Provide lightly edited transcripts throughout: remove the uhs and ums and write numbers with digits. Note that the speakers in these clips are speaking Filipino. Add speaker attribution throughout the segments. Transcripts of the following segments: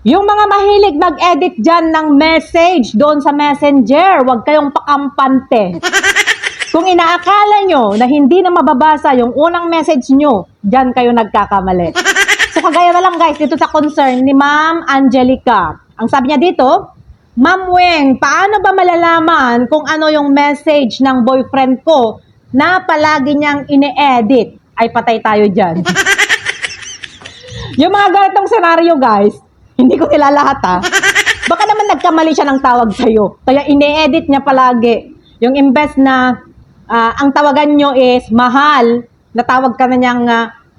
Speaker 1: Yung mga mahilig mag-edit dyan ng message doon sa Messenger, huwag kayong pakampante. Kung inaakala nyo na hindi na mababasa yung unang message nyo, dyan kayo nagkakamali. So kagaya na lang guys, dito sa concern ni Ma'am Angelica. Ang sabi niya dito, Ma'am Weng, paano ba malalaman kung ano yung message ng boyfriend ko na palagi niyang ine-edit? Ay patay tayo dyan. Yung mga ganitong senaryo guys, hindi ko nila lahat ha. Baka naman nagkamali siya ng tawag sa'yo. Kaya ine-edit niya palagi. Yung imbes na ang tawagan nyo is mahal, natawag ka na niyang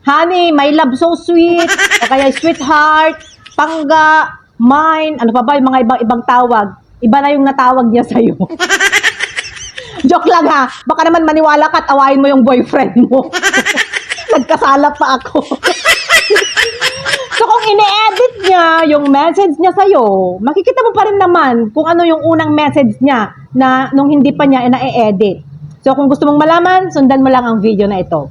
Speaker 1: honey, my love so sweet, o kaya sweetheart, pangga, mine, ano pa ba yung mga ibang tawag. Iba na yung natawag niya sa'yo. Joke lang ha. Baka naman maniwala ka at awayin mo yung boyfriend mo. Nagkasala pa ako. So kung ine-edit niya yung message niya sa'yo, makikita mo pa rin naman kung ano yung unang message niya na nung hindi pa niya na-edit. So kung gusto mong malaman, sundan mo lang ang video na ito.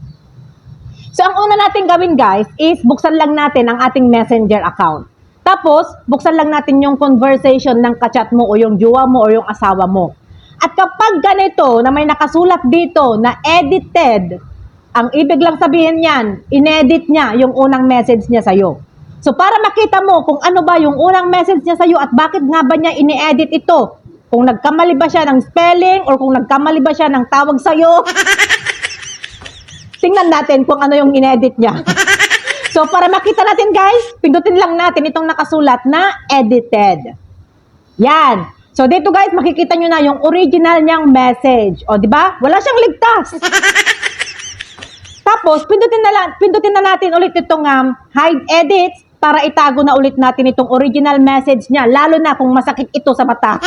Speaker 1: So ang una natin gawin guys is buksan lang natin ang ating Messenger account. Tapos, buksan lang natin yung conversation ng kachat mo o yung jowa mo o yung asawa mo. At kapag ganito na may nakasulat dito na edited, ang ibig lang sabihin niyan, inedit niya yung unang message niya sa'yo. So para makita mo kung ano ba yung unang message niya sa'yo at bakit nga ba niya ine-edit ito, kung nagkamali ba siya ng spelling or kung nagkamali ba siya ng tawag sa'yo, tingnan natin kung ano yung ine-edit niya. So para makita natin guys, pindutin lang natin itong nakasulat na edited. Yan. So dito guys, makikita nyo na yung original niyang message. O di ba? Wala siyang ligtas. Tapos, pindutin na natin ulit itong hide edits para itago na ulit natin itong original message niya, lalo na kung masakit ito sa mata.